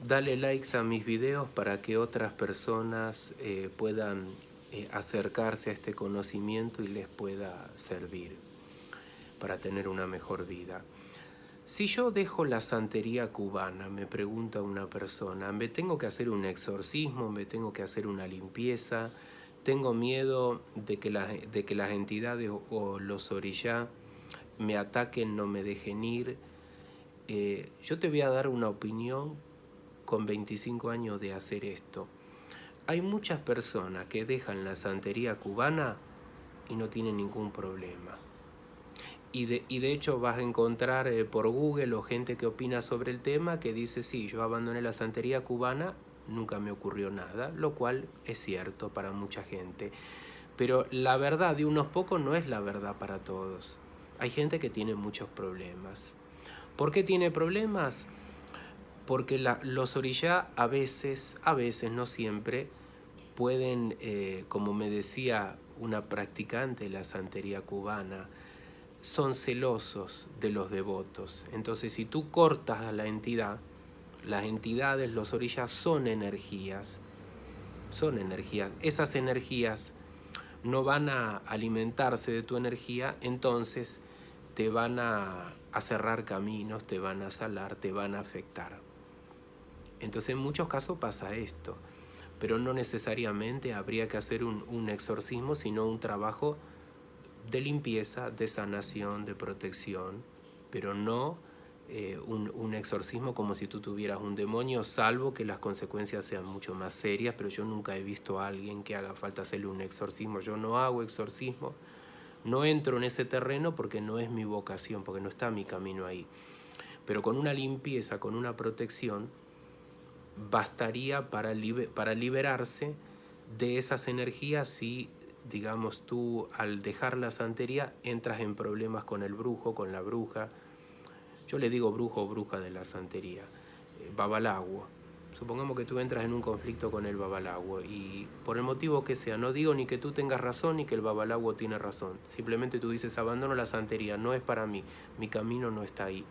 Dale likes a mis videos para que otras personas puedan acercarse a este conocimiento y les pueda servir para tener una mejor vida. Si yo dejo la santería cubana, me pregunta una persona, ¿me tengo que hacer un exorcismo? ¿Me tengo que hacer una limpieza? ¿Tengo miedo de que las entidades o los orishá me ataquen, no me dejen ir? Yo te voy a dar una opinión con 25 años de hacer esto. Hay muchas personas que dejan la santería cubana y no tienen ningún problema. Y de hecho vas a encontrar por Google o gente que opina sobre el tema que dice, sí, yo abandoné la santería cubana, nunca me ocurrió nada, lo cual es cierto para mucha gente. Pero la verdad de unos pocos no es la verdad para todos. Hay gente que tiene muchos problemas. ¿Por qué tiene problemas? Porque los orishá a veces, no siempre, pueden, como me decía una practicante de la santería cubana, son celosos de los devotos. Entonces, si tú cortas a la entidad, las entidades, los orishas son energías. Esas energías no van a alimentarse de tu energía, entonces te van a cerrar caminos, te van a salar, te van a afectar. Entonces en muchos casos pasa esto, pero no necesariamente habría que hacer un exorcismo, sino un trabajo de limpieza, de sanación, de protección, pero no un exorcismo como si tú tuvieras un demonio, salvo que las consecuencias sean mucho más serias, pero yo nunca he visto a alguien que haga falta hacerle un exorcismo. Yo no hago exorcismo, no entro en ese terreno porque no es mi vocación, porque no está mi camino ahí. Pero con una limpieza, con una protección, bastaría para liberarse de esas energías si, digamos, tú al dejar la santería entras en problemas con el brujo, con la bruja. Yo le digo brujo o bruja de la santería, babalaguo. Supongamos que tú entras en un conflicto con el babalaguo y por el motivo que sea, no digo ni que tú tengas razón ni que el babalaguo tiene razón. Simplemente tú dices, abandono la santería, no es para mí, mi camino no está ahí.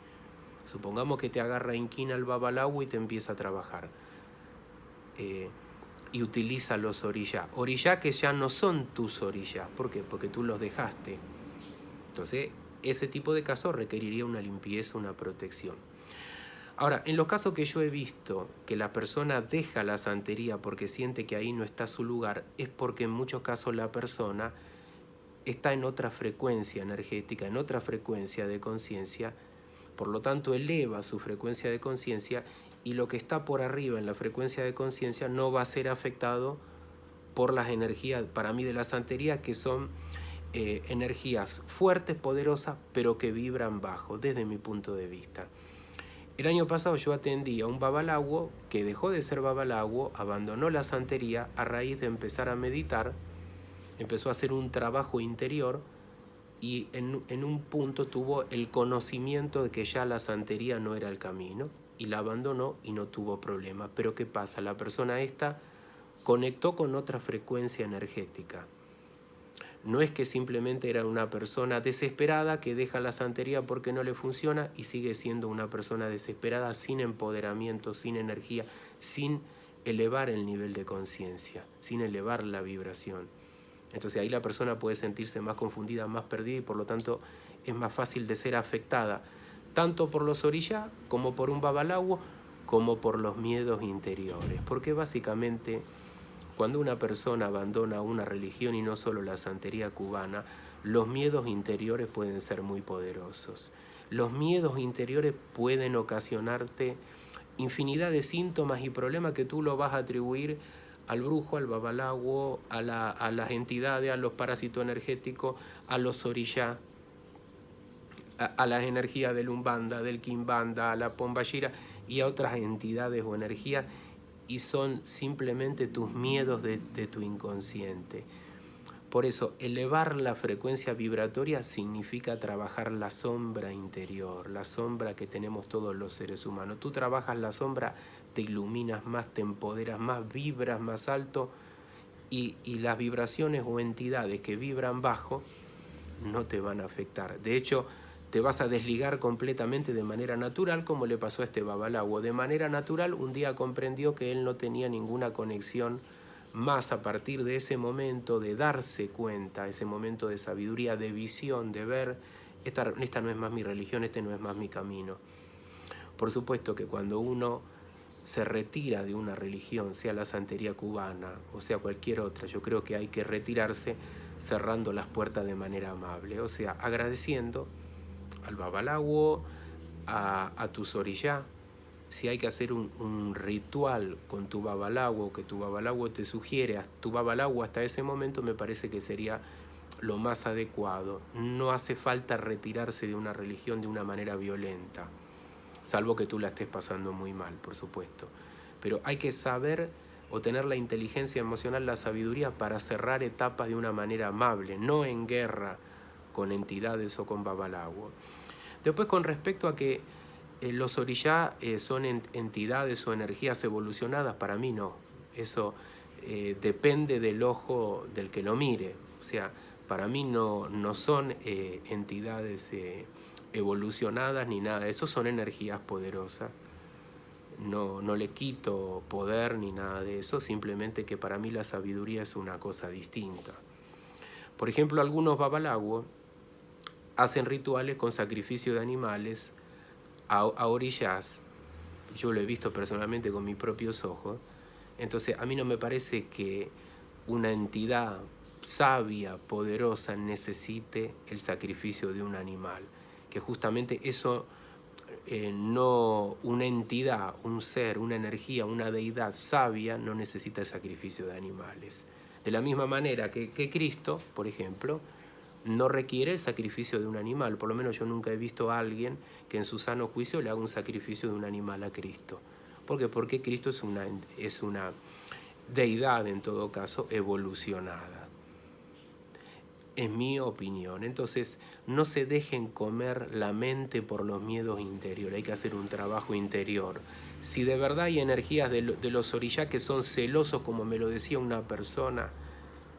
Supongamos que te agarra inquina el babalaguo y te empieza a trabajar. Y utiliza los orishá. Orishá que ya no son tus orishá. ¿Por qué? Porque tú los dejaste. Entonces, ese tipo de casos requeriría una limpieza, una protección. Ahora, en los casos que yo he visto que la persona deja la santería porque siente que ahí no está su lugar, es porque en muchos casos la persona está en otra frecuencia energética, en otra frecuencia de conciencia, por lo tanto eleva su frecuencia de conciencia y lo que está por arriba en la frecuencia de conciencia no va a ser afectado por las energías, para mí, de la santería, que son energías fuertes, poderosas, pero que vibran bajo, desde mi punto de vista. El año pasado yo atendí a un babalaguo que dejó de ser babalaguo, abandonó la santería a raíz de empezar a meditar, empezó a hacer un trabajo interior y en un punto tuvo el conocimiento de que ya la santería no era el camino y la abandonó y no tuvo problema. Pero ¿qué pasa? La persona esta conectó con otra frecuencia energética. No es que simplemente era una persona desesperada que deja la santería porque no le funciona y sigue siendo una persona desesperada sin empoderamiento, sin energía, sin elevar el nivel de conciencia, sin elevar la vibración. Entonces ahí la persona puede sentirse más confundida, más perdida y por lo tanto es más fácil de ser afectada, tanto por los orishá como por un babalaguo, como por los miedos interiores. Porque básicamente cuando una persona abandona una religión y no solo la santería cubana, los miedos interiores pueden ser muy poderosos. Los miedos interiores pueden ocasionarte infinidad de síntomas y problemas que tú lo vas a atribuir al brujo, al babalaguo, a las entidades, a los parásitos energéticos, a los orishá, a las energías del Umbanda, del Quimbanda, a la Pombayira y a otras entidades o energías, y son simplemente tus miedos de tu inconsciente. Por eso, elevar la frecuencia vibratoria significa trabajar la sombra interior, la sombra que tenemos todos los seres humanos. Tú trabajas la sombra, te iluminas más, te empoderas más, vibras más alto y las vibraciones o entidades que vibran bajo no te van a afectar. De hecho, te vas a desligar completamente de manera natural, como le pasó a este babalawo. De manera natural, un día comprendió que él no tenía ninguna conexión más a partir de ese momento de darse cuenta, ese momento de sabiduría, de visión, de ver, esta no es más mi religión, este no es más mi camino. Por supuesto que cuando uno se retira de una religión, sea la santería cubana o sea cualquier otra, yo creo que hay que retirarse cerrando las puertas de manera amable, o sea, agradeciendo al babalawo, a tu sorillá. Si hay que hacer un ritual con tu babalawo, que tu babalawo te sugiere, a tu babalawo hasta ese momento, me parece que sería lo más adecuado. No hace falta retirarse de una religión de una manera violenta, salvo que tú la estés pasando muy mal, por supuesto. Pero hay que saber o tener la inteligencia emocional, la sabiduría para cerrar etapas de una manera amable, no en guerra con entidades o con babalawo. Después, con respecto a que los orishá son entidades o energías evolucionadas, para mí no. Eso depende del ojo del que lo mire. O sea, para mí no son entidades evolucionadas ni nada. Eso son energías poderosas. No le quito poder ni nada de eso, simplemente que para mí la sabiduría es una cosa distinta. Por ejemplo, algunos babalawo hacen rituales con sacrificio de animales a orishás. Yo lo he visto personalmente con mis propios ojos. Entonces, a mí no me parece que una entidad sabia, poderosa, necesite el sacrificio de un animal. Que justamente eso, no, una entidad, un ser, una energía, una deidad sabia no necesita el sacrificio de animales. De la misma manera que Cristo, por ejemplo, no requiere el sacrificio de un animal. Por lo menos yo nunca he visto a alguien que en su sano juicio le haga un sacrificio de un animal a Cristo. ¿Por qué? Porque Cristo es una deidad, en todo caso, evolucionada. Es mi opinión. Entonces, no se dejen comer la mente por los miedos interiores. Hay que hacer un trabajo interior. Si de verdad hay energías de los orishá que son celosos, como me lo decía una persona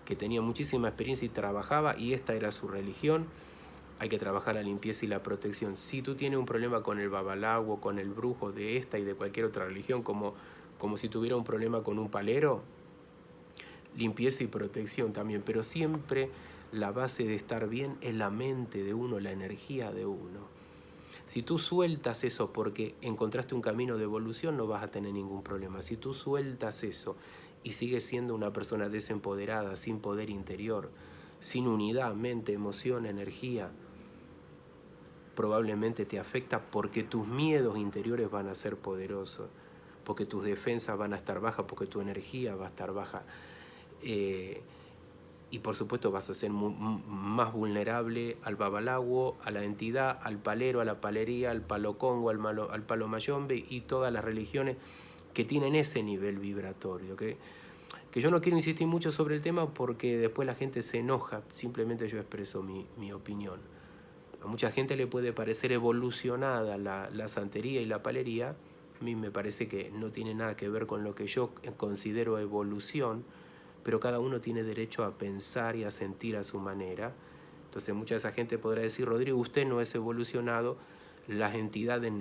que tenía muchísima experiencia y trabajaba, y esta era su religión, hay que trabajar la limpieza y la protección. Si tú tienes un problema con el babalawo, con el brujo de esta y de cualquier otra religión, como si tuviera un problema con un palero, limpieza y protección también, pero siempre la base de estar bien es la mente de uno, la energía de uno. Si tú sueltas eso porque encontraste un camino de evolución, no vas a tener ningún problema. Si tú sueltas eso y sigues siendo una persona desempoderada, sin poder interior, sin unidad, mente, emoción, energía, probablemente te afecta porque tus miedos interiores van a ser poderosos, porque tus defensas van a estar bajas, porque tu energía va a estar baja. Y por supuesto vas a ser más vulnerable al babalawo, a la entidad, al palero, a la palería, al palo congo, al palo mayombe y todas las religiones que tienen ese nivel vibratorio. Que yo no quiero insistir mucho sobre el tema porque después la gente se enoja, simplemente yo expreso mi opinión. A mucha gente le puede parecer evolucionada la santería y la palería. A mí me parece que no tiene nada que ver con lo que yo considero evolución, pero cada uno tiene derecho a pensar y a sentir a su manera. Entonces mucha de esa gente podrá decir, Rodrigo, usted no es evolucionado, las entidades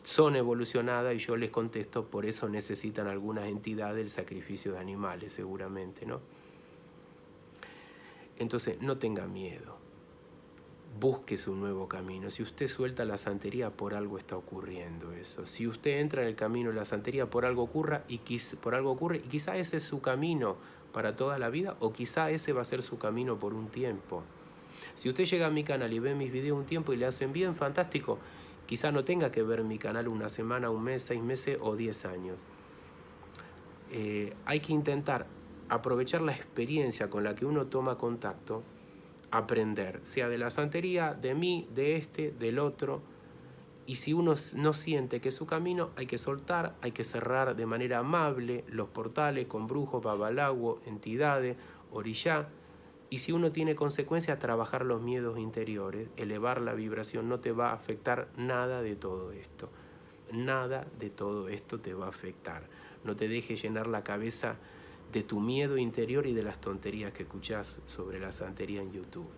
son evolucionadas, y yo les contesto, por eso necesitan algunas entidades el sacrificio de animales, seguramente, ¿no? Entonces, no tenga miedo. Busque su nuevo camino. Si usted suelta la santería, por algo está ocurriendo eso. Si usted entra en el camino de la santería, por algo ocurre, y quizá ese es su camino para toda la vida, o quizá ese va a ser su camino por un tiempo. Si usted llega a mi canal y ve mis videos un tiempo y le hacen bien, fantástico. Quizá no tenga que ver mi canal una semana, un mes, 6 meses o 10 años. Hay que intentar aprovechar la experiencia con la que uno toma contacto, aprender, sea de la santería, de mí, de este, del otro. Y si uno no siente que es su camino, hay que soltar, hay que cerrar de manera amable los portales con brujos, babalawo, entidades, orishá. Y si uno tiene consecuencias, trabajar los miedos interiores, elevar la vibración, no te va a afectar nada de todo esto. Nada de todo esto te va a afectar. No te dejes llenar la cabeza de tu miedo interior y de las tonterías que escuchás sobre la santería en YouTube.